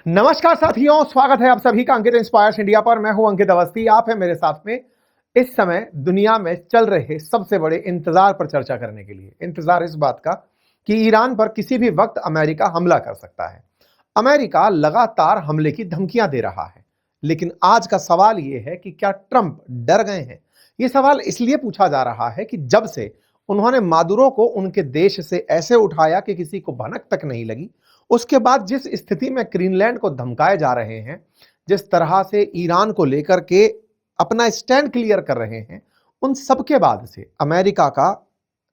नमस्कार साथियों, स्वागत है आप सभी का अंकित इंस्पायर्स इंडिया पर। मैं हूं अंकित अवस्थी, आप हैं मेरे साथ में। इस समय दुनिया में चल रहे सबसे बड़े इंतजार पर चर्चा करने के लिए। इंतजार इस बात का कि ईरान पर किसी भी वक्त अमेरिका हमला कर सकता है। अमेरिका लगातार हमले की धमकियां दे रहा है, लेकिन आज का सवाल यह है कि क्या ट्रंप डर गए हैं। यह सवाल इसलिए पूछा जा रहा है कि जब से उन्होंने मादुरो को उनके देश से ऐसे उठाया कि किसी को भनक तक नहीं लगी, उसके बाद जिस स्थिति में ग्रीनलैंड को धमकाए जा रहे हैं, जिस तरह से ईरान को लेकर के अपना स्टैंड क्लियर कर रहे हैं, उन सबके बाद से अमेरिका का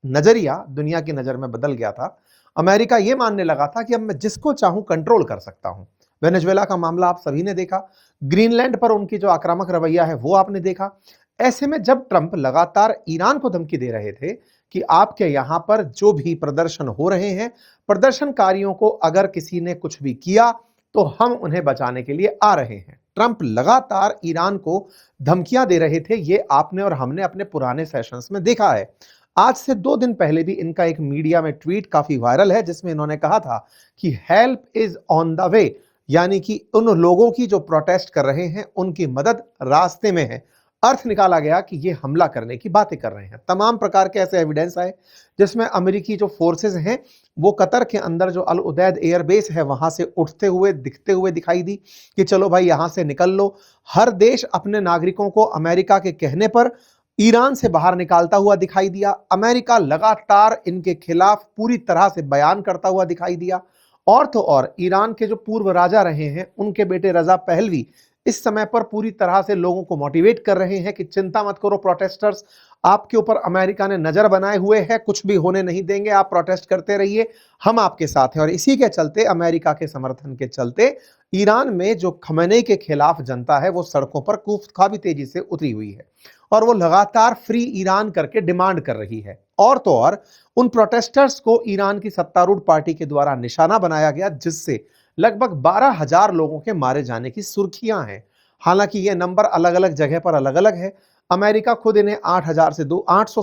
नजरिया दुनिया की नजर में बदल गया था। अमेरिका यह मानने लगा था कि अब मैं जिसको चाहूं कंट्रोल कर सकता हूं। वेनेजुएला का मामला आप सभी ने देखा, ग्रीनलैंड पर उनकी जो आक्रामक रवैया है वो आपने देखा। ऐसे में जब ट्रंप लगातार ईरान को धमकी दे रहे थे कि आपके यहां पर जो भी प्रदर्शन हो रहे हैं, प्रदर्शनकारियों को अगर किसी ने कुछ भी किया तो हम उन्हें बचाने के लिए आ रहे हैं, ट्रंप लगातार ईरान को धमकियां दे रहे थे। ये आपने और हमने अपने पुराने सेशंस में देखा है। आज से 2 दिन पहले भी इनका एक मीडिया में ट्वीट काफी वायरल है, जिसमें इन्होंने कहा था कि help is on the way, यानी कि उन लोगों की जो प्रोटेस्ट कर रहे हैं उनकी मदद रास्ते में है। अर्थ निकाला गया कि ये हमला करने की बातें कर रहे हैं। तमाम प्रकार के ऐसे एविडेंस आए जिसमें अमेरिकी जो फोर्सेस हैं वो कतर के अंदर जो अल उदैद एयरबेस है वहां से उठते हुए दिखते हुए दिखाई दी कि चलो भाई यहां से निकल लो। हर देश अपने नागरिकों को अमेरिका के कहने पर ईरान से बाहर निकालता हुआ दिखाई दिया। अमेरिका लगातार इनके खिलाफ पूरी तरह से बयान करता हुआ दिखाई दिया। और तो और ईरान के जो पूर्व राजा रहे हैं उनके बेटे रजा पहलवी इस समय पर पूरी तरह से लोगों को मोटिवेट कर रहे हैं कि चिंता मत करो प्रोटेस्टर्स, आपके ऊपर अमेरिका ने नजर बनाए हुए है, कुछ भी होने नहीं देंगे, आप प्रोटेस्ट करते रहिए, हम आपके साथ हैं। और इसी के चलते, अमेरिका के समर्थन के चलते ईरान में जो खमेनी के खिलाफ जनता है वो सड़कों पर काफी तेजी से उतरी हुई है और वो लगातार फ्री ईरान करके डिमांड कर रही है। और तो और उन प्रोटेस्टर्स को ईरान की सत्तारूढ़ पार्टी के द्वारा निशाना बनाया गया, जिससे लगभग 12,000 लोगों के मारे जाने की सुर्खियां हैं। हालांकि ये नंबर अलग अलग जगह पर अलग अलग है। अमेरिका खुद इन्हें 800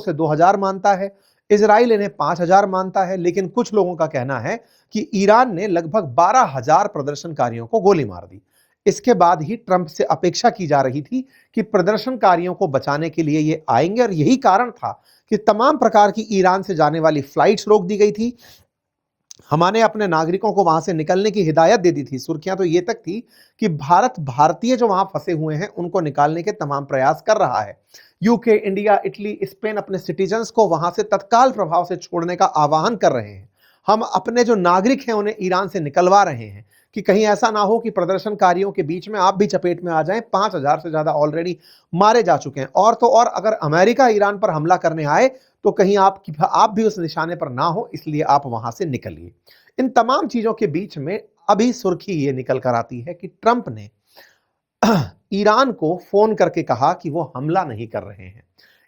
से 2,000 मानता है, इजराइल इन्हें 5,000 मानता है, लेकिन कुछ लोगों का कहना है कि ईरान ने लगभग 12,000 प्रदर्शनकारियों को गोली मार दी। इसके बाद ही ट्रंप से अपेक्षा की जा रही थी कि प्रदर्शनकारियों को बचाने के लिए ये आएंगे, और यही कारण था कि तमाम प्रकार की ईरान से जाने वाली फ्लाइट्स रोक दी गई थी। हमने अपने नागरिकों को वहां से निकलने की हिदायत दे दी थी। सुर्खियां तो ये तक थी कि भारतीय जो वहां फंसे हुए हैं उनको निकालने के तमाम प्रयास कर रहा है। यूके, इंडिया, इटली, स्पेन अपने सिटीजन्स को वहां से तत्काल प्रभाव से छोड़ने का आह्वान कर रहे हैं। हम अपने जो नागरिक हैं उन्हें ईरान से निकलवा रहे हैं कि कहीं ऐसा ना हो कि प्रदर्शनकारियों के बीच में आप भी चपेट में आ जाएं। 5,000 से ज्यादा ऑलरेडी मारे जा चुके हैं। और तो और अगर अमेरिका ईरान पर हमला करने आए तो कहीं आप भी उस निशाने पर ना हो, इसलिए आप वहां से निकलिए। इन तमाम चीजों के बीच में अभी सुर्खी ये निकल कर आती है कि ट्रंप ने ईरान को फोन करके कहा कि वो हमला नहीं कर रहे हैं।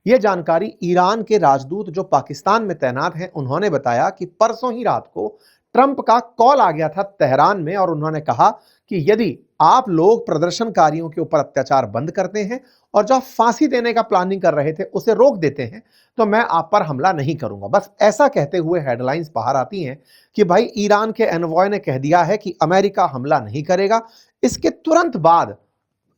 यह जानकारी ईरान के राजदूत जो पाकिस्तान में तैनात हैं उन्होंने बताया कि परसों ही रात को ट्रंप का कॉल आ गया था तेहरान में, और उन्होंने कहा कि यदि आप लोग प्रदर्शनकारियों के ऊपर अत्याचार बंद करते हैं और जो फांसी देने का प्लानिंग कर रहे थे उसे रोक देते हैं तो मैं आप पर हमला नहीं करूंगा। बस ऐसा कहते हुए हेडलाइंस बाहर आती हैं कि भाई ईरान के एनवॉय ने कह दिया है कि अमेरिका हमला नहीं करेगा। इसके तुरंत बाद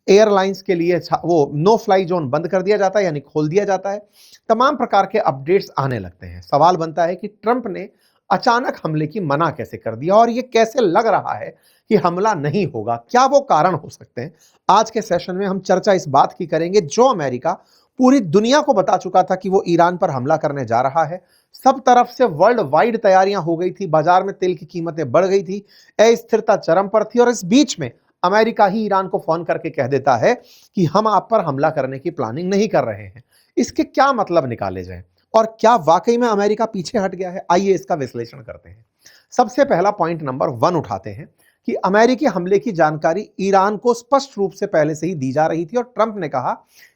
एयरलाइंस के लिए वो नो फ्लाई जोन बंद कर दिया जाता है, यानी खोल दिया जाता है। तमाम प्रकार के अपडेट्स आने लगते हैं। सवाल बनता है कि ट्रंप ने अचानक हमले की मना कैसे कर दिया, और ये कैसे लग रहा है कि हमला नहीं होगा, क्या वो कारण हो सकते हैं। आज के सेशन में हम चर्चा इस बात की करेंगे। जो अमेरिका पूरी दुनिया को बता चुका था कि वो ईरान पर हमला करने जा रहा है, सब तरफ से वर्ल्ड वाइड तैयारियां हो गई थी, बाजार में तेल की कीमतें बढ़ गई थी, अस्थिरता चरम पर थी, और इस बीच में अमेरिका ही ईरान को फोन करके कह देता है कि हम आप पर हमला करने की प्लानिंग नहीं कर रहे हैं। इसके क्या मतलब निकाले जाए, और क्या वाकई में अमेरिका पीछे हट गया है? आइए इसका विश्लेषण करते हैं। सबसे पहला पॉइंट नंबर 1 उठाते हैं कि अमेरिकी हमले की जानकारी ईरान को स्पष्ट रूप से पहले से ही दी जा रही थी, और ट्रंप ने कहा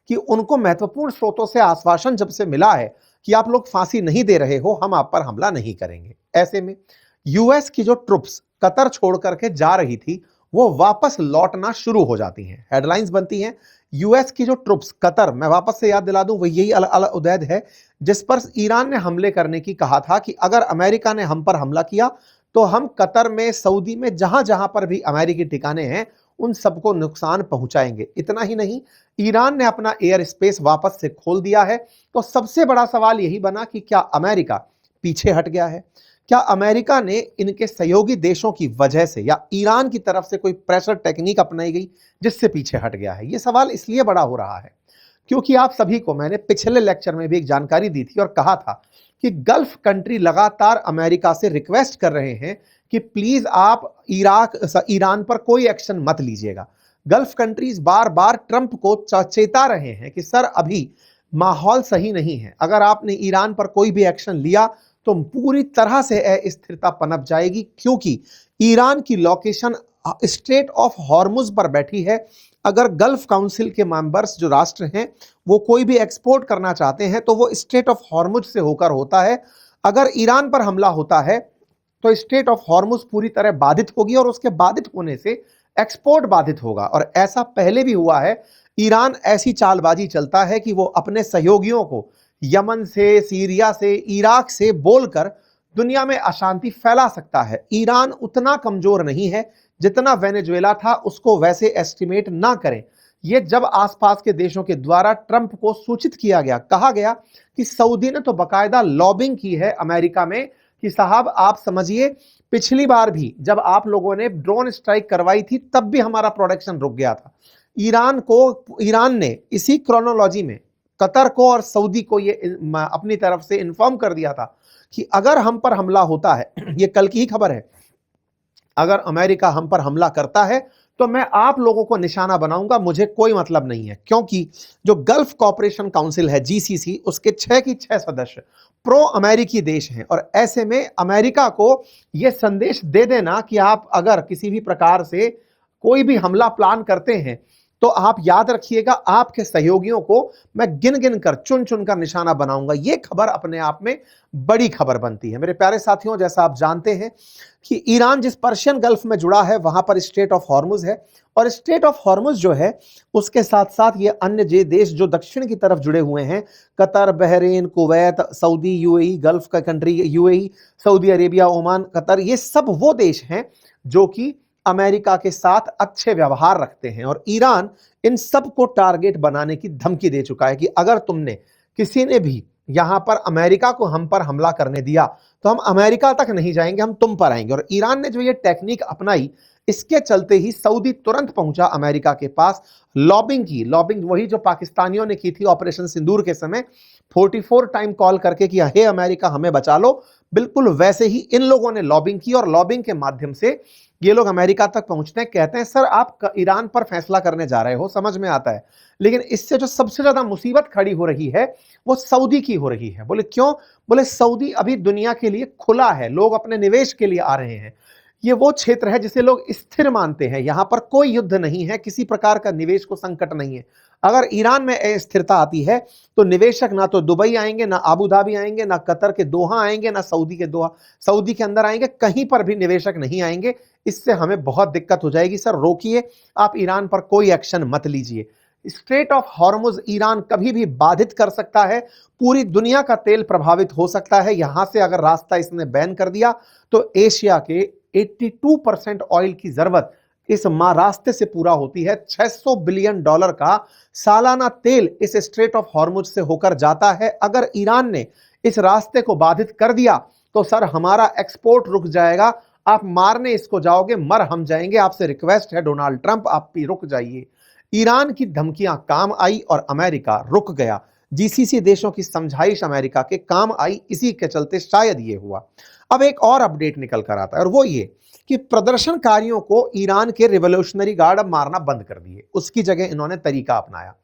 कि उनको महत्वपूर्ण स्रोतों से आश्वासन जब से मिला है कि आप लोग फांसी नहीं दे रहे हो, हम आप पर हमला नहीं करेंगे। ऐसे में यूएस की जो ट्रुप्स कतर छोड़ करके जा रही थी वो वापस लौटना शुरू हो जाती हैं। हेडलाइंस बनती हैं यूएस की जो ट्रुप्स कतर, मैं वापस से याद दिला दूं, वही यही अल उदैद है जिस पर ईरान ने हमले करने की कहा था कि अगर अमेरिका ने हम पर हमला किया तो हम कतर में, सऊदी में, जहां जहां पर भी अमेरिकी ठिकाने हैं उन सबको नुकसान पहुंचाएंगे। इतना ही नहीं, ईरान ने अपना एयर स्पेस वापस से खोल दिया है। तो सबसे बड़ा सवाल यही बना कि क्या अमेरिका पीछे हट गया है? क्या अमेरिका ने इनके सहयोगी देशों की वजह से या ईरान की तरफ से कोई प्रेशर टेक्निक अपनाई गई जिससे पीछे हट गया है? यह सवाल इसलिए बड़ा हो रहा है क्योंकि आप सभी को मैंने पिछले लेक्चर में भी एक जानकारी दी थी और कहा था कि गल्फ कंट्री लगातार अमेरिका से रिक्वेस्ट कर रहे हैं कि प्लीज आप ईरान पर कोई एक्शन मत लीजिएगा। गल्फ कंट्रीज बार बार ट्रंप को चेता रहे हैं कि सर अभी माहौल सही नहीं है, अगर आपने ईरान पर कोई भी एक्शन लिया तो पूरी तरह से अस्थिरता पनप जाएगी, क्योंकि ईरान की लोकेशन स्ट्रेट ऑफ हॉर्मुज पर बैठी है। अगर गल्फ काउंसिल के मेंबर्स जो राष्ट्र हैं वो कोई भी एक्सपोर्ट करना चाहते हैं तो वो स्ट्रेट ऑफ हॉर्मुज से होकर होता है। अगर ईरान पर हमला होता है तो स्ट्रेट ऑफ हॉर्मुज पूरी तरह बाधित होगी और उसके बाधित होने से एक्सपोर्ट बाधित होगा। और ऐसा पहले भी हुआ है। ईरान ऐसी चालबाजी चलता है कि वो अपने सहयोगियों को यमन से, सीरिया से, इराक से बोलकर दुनिया में अशांति फैला सकता है। ईरान उतना कमजोर नहीं है जितना वेनेजुएला था, उसको वैसे एस्टिमेट ना करें। यह जब आसपास के देशों के द्वारा ट्रंप को सूचित किया गया, कहा गया कि सऊदी ने तो बकायदा लॉबिंग की है अमेरिका में कि साहब आप समझिए, पिछली बार भी जब आप लोगों ने ड्रोन स्ट्राइक करवाई थी तब भी हमारा प्रोडक्शन रुक गया था। ईरान ने इसी क्रोनोलॉजी में कतर को और सऊदी को ये अपनी तरफ से इन्फॉर्म कर दिया था कि अगर हम पर हमला होता है, ये कल की ही खबर है, अगर अमेरिका हम पर हमला करता है तो मैं आप लोगों को निशाना बनाऊंगा, मुझे कोई मतलब नहीं है। क्योंकि जो गल्फ कॉपरेशन काउंसिल है जीसीसी, उसके 6 की 6 सदस्य प्रो अमेरिकी देश हैं और ऐसे में अमेरिका को यह संदेश दे देना कि आप अगर किसी भी प्रकार से कोई भी हमला प्लान करते हैं तो आप याद रखिएगा आपके सहयोगियों को मैं गिन गिन कर, चुन चुन कर निशाना बनाऊंगा। यह खबर अपने आप में बड़ी खबर बनती है। मेरे प्यारे साथियों, जैसा आप जानते हैं कि ईरान जिस पर्शियन गल्फ में जुड़ा है वहां पर स्ट्रेट ऑफ हॉर्मुज है और स्ट्रेट ऑफ हॉर्मुज जो है उसके साथ साथ ये अन्य देश जो दक्षिण की तरफ जुड़े हुए हैं, Qatar, Bahrain, Kuwait, Saudi, UAE, Gulf का country UAE, Saudi Arabia, Oman, Qatar, ये सब वो देश हैं जो कि अमेरिका के साथ अच्छे व्यवहार रखते हैं। और ईरान इन सब को टारगेट बनाने की धमकी दे चुका है कि अगर तुमने किसी ने भी यहां पर अमेरिका को हम पर हमला करने दिया तो हम अमेरिका तक नहीं जाएंगे, हम तुम पर आएंगे। और ईरान ने जो ये टेक्निक अपनाई, इसके चलते ही सऊदी तुरंत पहुंचा अमेरिका के पास, लॉबिंग वही जो पाकिस्तानियों ने की थी ऑपरेशन सिंदूर के समय, 44 टाइम कॉल करके कि हे अमेरिका हमें बचा लो, बिल्कुल वैसे ही इन लोगों ने लॉबिंग की और लॉबिंग के माध्यम से ये लोग अमेरिका तक पहुंचते हैं। कहते हैं सर आप ईरान पर फैसला करने जा रहे हो, समझ में आता है, लेकिन इससे जो सबसे ज्यादा मुसीबत खड़ी हो रही है वो सऊदी की हो रही है। बोले क्यों? बोले सऊदी अभी दुनिया के लिए खुला है, लोग अपने निवेश के लिए आ रहे हैं। ये वो क्षेत्र है जिसे लोग स्थिर मानते हैं, यहां पर कोई युद्ध नहीं है, किसी प्रकार का निवेश को संकट नहीं है। अगर ईरान में अस्थिरता आती है तो निवेशक ना तो दुबई आएंगे, ना अबू धाबी आएंगे, ना कतर के दोहा आएंगे, ना सऊदी के दोहा, सऊदी के अंदर आएंगे, कहीं पर भी निवेशक नहीं आएंगे। इससे हमें बहुत दिक्कत हो जाएगी। सर रोकिए, आप ईरान पर कोई एक्शन मत लीजिए। स्ट्रेट ऑफ हॉर्मुज ईरान कभी भी बाधित कर सकता है, पूरी दुनिया का तेल प्रभावित हो सकता है। यहां से अगर रास्ता इसने बैन कर दिया तो एशिया के 82% ऑयल की जरूरत इस रास्ते से पूरा होती है। $600 बिलियन का सालाना तेल इस स्ट्रेट ऑफ हॉर्मुज से होकर जाता है। अगर ईरान ने इस रास्ते को बाधित कर दिया तो सर हमारा एक्सपोर्ट रुक जाएगा, आप मारने इसको जाओगे, मर हम जाएंगे। आपसे रिक्वेस्ट है डोनाल्ड ट्रंप, आप भी रुक जाइए। ईरान की धमकियां काम आई और अमेरिका रुक गया। जीसीसी देशों की समझाइश अमेरिका के काम आई, इसी के चलते शायद ये हुआ। अब एक और अपडेट निकल कर आता है और वो ये कि प्रदर्शनकारियों को ईरान के रिवोल्यूशनरी गार्ड अब मारना बंद कर दिए, उसकी जगह इन्होंने तरीका अपनाया।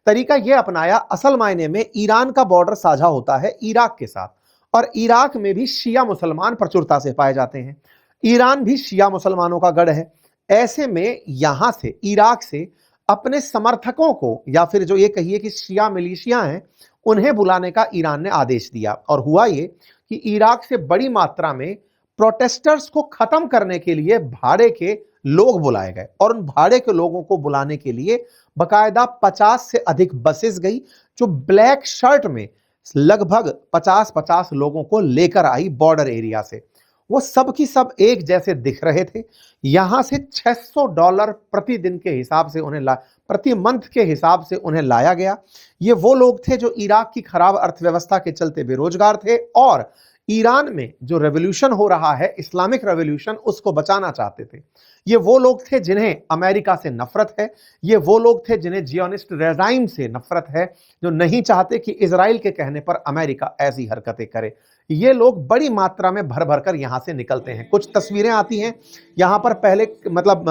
तरीका यह अपनाया, असल मायने में ईरान का बॉर्डर साझा होता है इराक के साथ और इराक में भी शिया मुसलमान प्रचुरता से पाए जाते हैं। ईरान भी शिया मुसलमानों का गढ़ है। ऐसे में यहां से, इराक से अपने समर्थकों को या फिर जो ये कहिए कि शिया मिलिशिया हैं, उन्हें बुलाने का ईरान ने आदेश दिया। और हुआ ये कि इराक से बड़ी मात्रा में प्रोटेस्टर्स को खत्म करने के लिए भाड़े के लोग बुलाए गए और उन भाड़े के लोगों को बुलाने के लिए बकायदा 50 से अधिक बसेस गई, जो ब्लैक शर्ट में लगभग 50-50 लोगों को लेकर आई बॉर्डर एरिया से। वो सब की सब एक जैसे दिख रहे थे। यहां से $600 प्रतिदिन के हिसाब से उन्हें प्रति मंथ के हिसाब से उन्हें लाया गया। ये वो लोग थे जो इराक की खराब अर्थव्यवस्था के चलते बेरोजगार थे और ईरान में जो रेवोल्यूशन हो रहा है, इस्लामिक रेवोल्यूशन, उसको बचाना चाहते थे। ये वो लोग थे जिन्हें अमेरिका से नफरत है। ये वो लोग थे जिन्हें जियोनिस्ट रेजाइम से नफरत है, जो नहीं चाहते कि इजराइल के कहने पर अमेरिका ऐसी हरकतें करे। ये लोग बड़ी मात्रा में भर भर कर यहां से निकलते हैं। कुछ तस्वीरें आती हैं यहां पर, पहले मतलब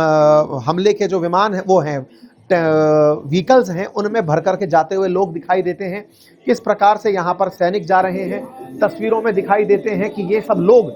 हमले के जो विमान है वो हैं, व्हीकल्स हैं, उनमें भर करके जाते हुए लोग दिखाई देते हैं। किस प्रकार से यहां पर सैनिक जा रहे हैं, तस्वीरों में दिखाई देते हैं कि ये सब लोग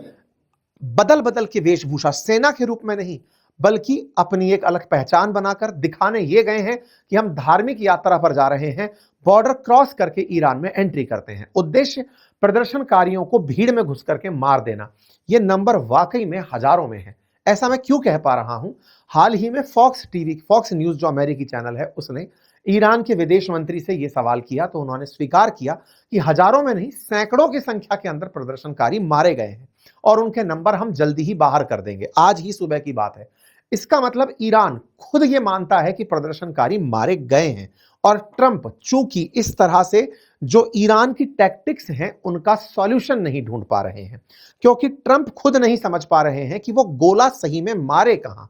बदल बदल के वेशभूषा, सेना के रूप में नहीं बल्कि अपनी एक अलग पहचान बनाकर दिखाने ये गए हैं कि हम धार्मिक यात्रा पर जा रहे हैं, बॉर्डर क्रॉस करके ईरान में एंट्री करते हैं। उद्देश्य प्रदर्शनकारियों को भीड़ में घुस करके मार देना। यह नंबर वाकई में हजारों में है। ऐसा मैं क्यों कह पा रहा हूं? हाल ही में फॉक्स न्यूज जो अमेरिकी चैनल है, उसने ईरान के विदेश मंत्री से यह सवाल किया तो उन्होंने स्वीकार किया कि हजारों में नहीं, सैकड़ों की संख्या के अंदर प्रदर्शनकारी मारे गए हैं और उनके नंबर हम जल्दी ही बाहर कर देंगे। आज ही सुबह की बात है। इसका मतलब ईरान खुद ये मानता है कि प्रदर्शनकारी मारे गए हैं और ट्रंप चूंकि इस तरह से जो ईरान की टैक्टिक्स हैं उनका सॉल्यूशन नहीं ढूंढ पा रहे हैं, क्योंकि ट्रंप खुद नहीं समझ पा रहे हैं कि वो गोला सही में मारे कहां।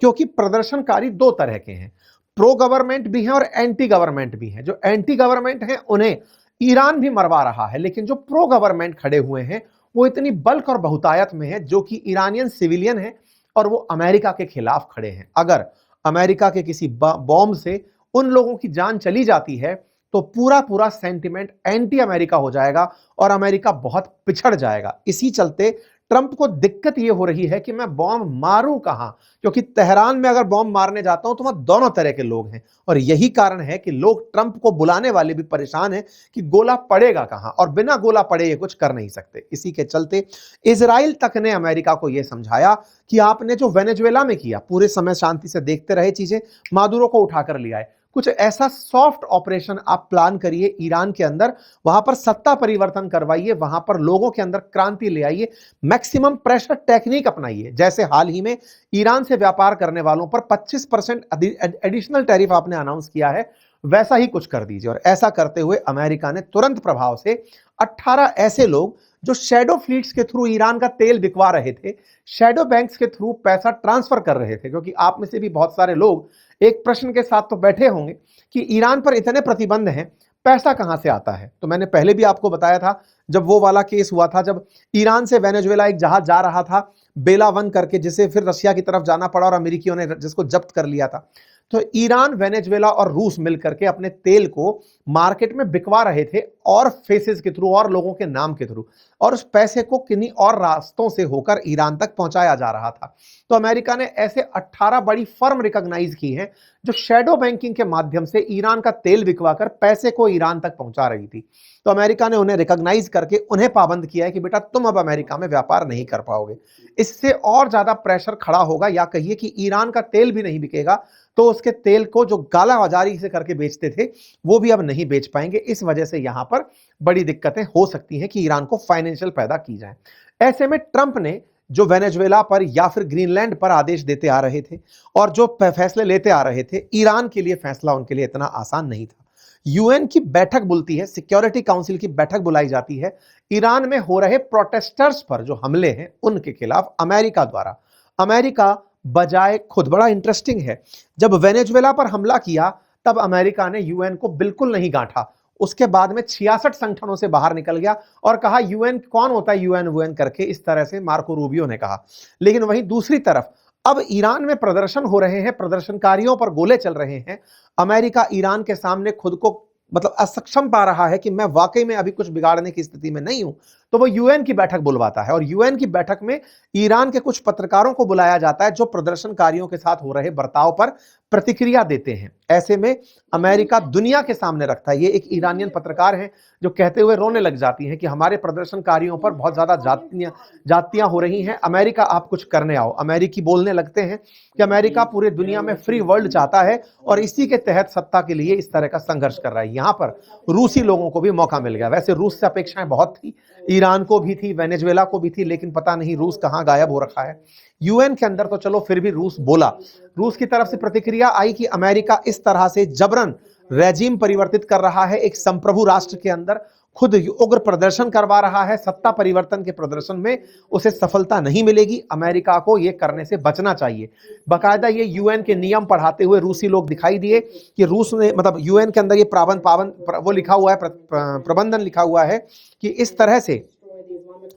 क्योंकि प्रदर्शनकारी दो तरह के हैं, प्रो गवर्नमेंट भी हैं और एंटी गवर्नमेंट भी हैं। जो एंटी गवर्नमेंट हैं उन्हें ईरान भी मरवा रहा है, लेकिन जो प्रो गवर्नमेंट खड़े हुए हैं वो इतनी बल्क और बहुतायत में है, जो कि ईरानियन सिविलियन है और वो अमेरिका के खिलाफ खड़े हैं। अगर अमेरिका के किसी बॉम्ब से उन लोगों की जान चली जाती है तो पूरा पूरा सेंटिमेंट एंटी अमेरिका हो जाएगा और अमेरिका बहुत पिछड़ जाएगा। इसी चलते ट्रंप को दिक्कत यह हो रही है कि मैं बॉम्ब मारूं कहां, क्योंकि तेहरान में अगर बॉम्ब मारने जाता हूं तो वहां दोनों तरह के लोग हैं और यही कारण है कि लोग ट्रंप को बुलाने वाले भी परेशान हैं कि गोला पड़ेगा कहां, और बिना गोला पड़े ये कुछ कर नहीं सकते। इसी के चलते इजराइल तक ने अमेरिका को यह समझाया कि आपने जो वेनेजुएला में किया, पूरे समय शांति से देखते रहे चीजें, मादुरो को उठाकर ले आए, कुछ ऐसा सॉफ्ट ऑपरेशन आप प्लान करिए ईरान के अंदर, वहां पर सत्ता परिवर्तन करवाइए, वहां पर लोगों के अंदर क्रांति ले आइए, मैक्सिमम प्रेशर टेक्निक अपनाइए। जैसे हाल ही में ईरान से व्यापार करने वालों पर 25% एडिशनल टैरिफ आपने अनाउंस किया है, वैसा ही कुछ कर दीजिए। और ऐसा करते हुए अमेरिका ने तुरंत प्रभाव से 18 ऐसे लोग जो शैडो फ्लीट्स के थ्रू ईरान का तेल बिकवा रहे थे, शैडो बैंक्स के थ्रू पैसा ट्रांसफर कर रहे थे, क्योंकि आप में से भी बहुत सारे लोग एक प्रश्न के साथ तो बैठे होंगे कि ईरान पर इतने प्रतिबंध हैं, पैसा कहां से आता है। तो मैंने पहले भी आपको बताया था, जब वो वाला केस हुआ था, जब ईरान से वेनेजुएला एक जहाज जा रहा था बेला 1 करके, जिसे फिर रशिया की तरफ जाना पड़ा और अमेरिकियों ने जिसको जब्त कर लिया था। तो ईरान, वेनेजुएला और रूस मिलकर के अपने तेल को मार्केट में बिकवा रहे थे और फेसेस के थ्रू और लोगों के नाम के थ्रू, और उस पैसे को किन्हीं और रास्तों से होकर ईरान तक पहुंचाया जा रहा था। तो अमेरिका ने ऐसे 18 बड़ी फर्म रिकॉग्नाइज की हैं जो शैडो बैंकिंग के माध्यम से ईरान का तेल बिकवाकर पैसे को ईरान तक पहुंचा रही थी। तो अमेरिका ने उन्हें रिकॉग्नाइज करके उन्हें पाबंद किया है कि बेटा तुम अब अमेरिका में व्यापार नहीं कर पाओगे। इससे और ज्यादा प्रेशर खड़ा होगा, या कहिए कि ईरान का तेल भी नहीं बिकेगा, तो उसके तेल को जो काला बाजारी से करके बेचते थे वो भी अब नहीं बेच पाएंगे। इस वजह से यहां पर बड़ी दिक्कतें हो सकती हैं कि ईरान को फाइनेंशियल पैदा की जाए। ऐसे में ट्रंप ने जो वेनेजुएला पर या फिर ग्रीनलैंड पर आदेश देते आ रहे थे और जो फैसले लेते आ रहे थे, ईरान के लिए फैसला उनके लिए इतना आसान नहीं था। यूएन की बैठक बुलती है, सिक्योरिटी काउंसिल की बैठक बुलाई जाती है ईरान में हो रहे प्रोटेस्टर्स पर जो हमले हैं उनके खिलाफ अमेरिका द्वारा। अमेरिका बजाय खुद, बड़ा इंटरेस्टिंग है, जब वेनेजुएला पर हमला किया तब अमेरिका ने यूएन को बिल्कुल नहीं गांठा। उसके बाद में 66 संगठनों से बाहर निकल गया और कहा यूएन कौन होता है, यूएन करके, इस तरह से मार्को रूबियो ने कहा। लेकिन वहीं दूसरी तरफ अब ईरान में प्रदर्शन हो रहे हैं, प्रदर्शनकारियों पर गोले चल रहे हैं। अमेरिका ईरान के सामने खुद को मतलब असक्षम पा रहा है कि मैं वाकई में अभी कुछ बिगाड़ने की स्थिति में नहीं हूं, तो वो यूएन की बैठक बुलवाता है और यूएन की बैठक में ईरान के कुछ पत्रकारों को बुलाया जाता है जो प्रदर्शनकारियों के साथ हो रहे बर्ताव पर प्रतिक्रिया देते हैं। ऐसे में अमेरिका दुनिया के सामने रखता है। ये एक ईरानियन पत्रकार हैं जो कहते हुए रोने लग जाती हैं कि हमारे प्रदर्शनकारियों पर बहुत ज्यादा जातियां हो रही हैं, अमेरिका आप कुछ करने आओ। अमेरिकी बोलने लगते हैं कि अमेरिका पूरे दुनिया में फ्री वर्ल्ड चाहता है और इसी के तहत सत्ता के लिए इस तरह का संघर्ष कर रहा है। यहां पर रूसी लोगों को भी मौका मिल गया। वैसे रूस से अपेक्षाएं बहुत थी, ईरान को भी थी, वेनेजुएला को भी थी, लेकिन पता नहीं रूस कहां गायब हो रखा है। यूएन के अंदर तो चलो फिर भी रूस बोला। रूस की तरफ से प्रतिक्रिया आई कि अमेरिका इस तरह से जबरन रेजिम परिवर्तित कर रहा है, एक संप्रभु राष्ट्र के अंदर खुद उग्र प्रदर्शन करवा रहा है, सत्ता परिवर्तन के प्रदर्शन में उसे सफलता नहीं मिलेगी, अमेरिका को यह करने से बचना चाहिए। बाकायदा ये यूएन के नियम पढ़ाते हुए रूसी लोग दिखाई दिए कि रूस ने, मतलब यूएन के अंदर ये वो लिखा हुआ है, प्रबंधन लिखा हुआ है कि इस तरह से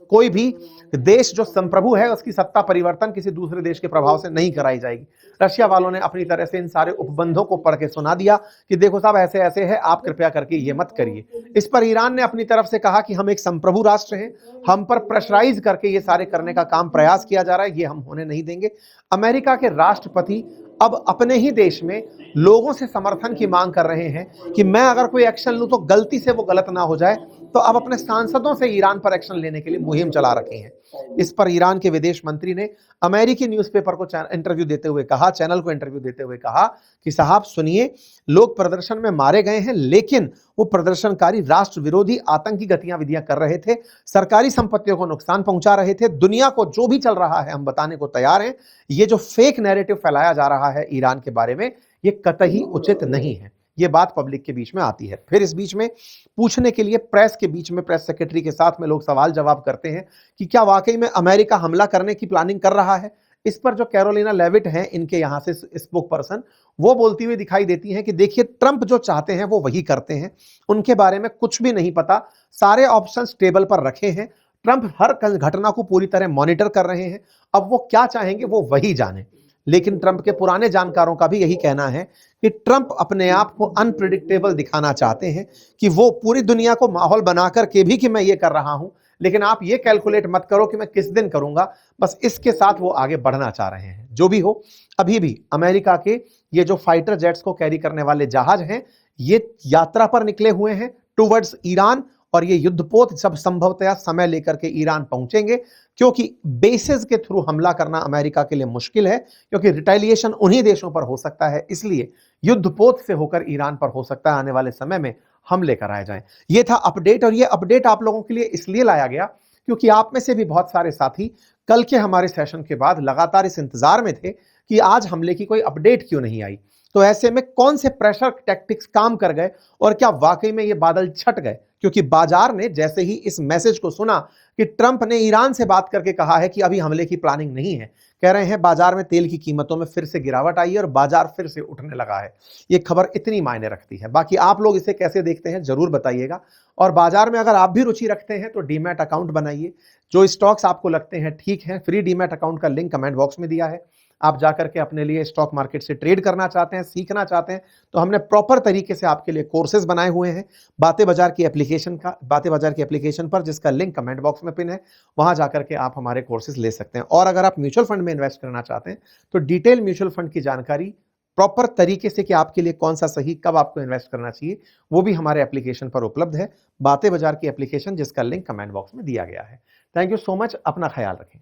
कोई भी देश जो संप्रभु है उसकी सत्ता परिवर्तन किसी दूसरे देश के प्रभाव से नहीं कराई जाएगी। रशिया वालों ने अपनी तरह से इन सारे उपबंधों को पढ़ के सुना दिया कि देखो साहब ऐसे ऐसे है, आप कृपया करके ये मत करिए। इस पर ईरान ने अपनी तरफ से कहा कि हम एक संप्रभु राष्ट्र हैं, हम पर प्रेशराइज करके ये सारे करने का काम प्रयास किया जा रहा है, ये हम होने नहीं देंगे। अमेरिका के राष्ट्रपति अब अपने ही देश में लोगों से समर्थन की मांग कर रहे हैं कि मैं अगर कोई एक्शन लूं तो गलती से वो गलत ना हो जाए, तो अब अपने सांसदों से ईरान पर एक्शन लेने के लिए मुहिम चला रखी है। इस पर ईरान के विदेश मंत्री ने अमेरिकी न्यूज़पेपर को इंटरव्यू देते हुए कहा, चैनल को इंटरव्यू देते हुए कहा कि साहब सुनिए, लोग प्रदर्शन में मारे गए हैं, लेकिन वो प्रदर्शनकारी राष्ट्र विरोधी आतंकी गतिविधियां कर रहे थे, सरकारी संपत्तियों को नुकसान पहुंचा रहे थे। दुनिया को जो भी चल रहा है हम बताने को तैयार हैं। ये जो फेक नैरेटिव फैलाया जा रहा है ईरान के बारे में, ये कतई उचित नहीं है। ये बात पब्लिक के बीच में आती है। फिर इस बीच में पूछने के लिए प्रेस के बीच में प्रेस सेक्रेटरी के साथ में लोग सवाल जवाब करते हैं कि क्या वाकई में अमेरिका हमला करने की प्लानिंग कर रहा है। इस पर जो कैरोलिना लेविट हैं, इनके यहां से स्पोक पर्सन, वो बोलती हुई दिखाई देती हैं कि देखिए ट्रंप जो चाहते हैं वो वही करते हैं, उनके बारे में कुछ भी नहीं पता, सारे ऑप्शंस टेबल पर रखे हैं, ट्रंप हर घटना को पूरी तरह मॉनिटर कर रहे हैं, अब वो क्या चाहेंगे वो वही जाने। लेकिन ट्रंप के पुराने जानकारों का भी यही कहना है कि ट्रंप अपने आप को अनप्रिडिक्टेबल दिखाना चाहते हैं, कि वो पूरी दुनिया को माहौल बनाकर के भी कि मैं ये कर रहा हूं, लेकिन आप ये कैलकुलेट मत करो कि मैं किस दिन करूंगा, बस इसके साथ वो आगे बढ़ना चाह रहे हैं। जो भी हो, अभी भी अमेरिका के ये जो फाइटर जेट्स को कैरी करने वाले जहाज हैं, ये यात्रा पर निकले हुए हैं टुवर्ड्स ईरान, और ये युद्धपोत सब संभवतः समय लेकर के ईरान पहुंचेंगे, क्योंकि बेसिस के थ्रू हमला करना अमेरिका के लिए मुश्किल है, क्योंकि रिटेलिएशन उन्हीं देशों पर हो सकता है, इसलिए युद्धपोत से होकर ईरान पर हो सकता है आने वाले समय में हमले कराए जाएं। ये था अपडेट, और ये अपडेट आप लोगों के लिए इसलिए लाया गया क्योंकि आप में से भी बहुत सारे साथी कल के हमारे सेशन के बाद लगातार इस इंतजार में थे कि आज हमले की कोई अपडेट क्यों नहीं आई। तो ऐसे में कौन से प्रेशर टैक्टिक्स काम कर गए और क्या वाकई में ये बादल छट गए, क्योंकि बाजार ने जैसे ही इस मैसेज को सुना कि ट्रंप ने ईरान से बात करके कहा है कि अभी हमले की प्लानिंग नहीं है, कह रहे हैं बाजार में तेल की कीमतों में फिर से गिरावट आई है और बाजार फिर से उठने लगा है। ये खबर इतनी मायने रखती है। बाकी आप लोग इसे कैसे देखते हैं जरूर बताइएगा, और बाजार में अगर आप भी रुचि रखते हैं तो डीमैट अकाउंट बनाइए। जो स्टॉक्स आपको लगते हैं ठीक है, फ्री डीमैट अकाउंट का लिंक कमेंट बॉक्स में दिया है। आप जाकर के अपने लिए स्टॉक मार्केट से ट्रेड करना चाहते हैं, सीखना चाहते हैं, तो हमने प्रॉपर तरीके से आपके लिए कोर्सेज बनाए हुए हैं बातें बाजार की एप्लीकेशन पर, जिसका लिंक कमेंट बॉक्स में पिन है। वहां जाकर के आप हमारे कोर्सेज ले सकते हैं। और अगर आप म्यूचुअल फंड में इन्वेस्ट करना चाहते हैं तो डिटेल म्यूचुअल फंड की जानकारी प्रॉपर तरीके से कि आपके लिए कौन सा सही, कब आपको इन्वेस्ट करना चाहिए, वो भी हमारे एप्लीकेशन पर उपलब्ध है। बातें बाजार की एप्लीकेशन, जिसका लिंक कमेंट बॉक्स में दिया गया है। थैंक यू सो मच, अपना ख्याल रखें।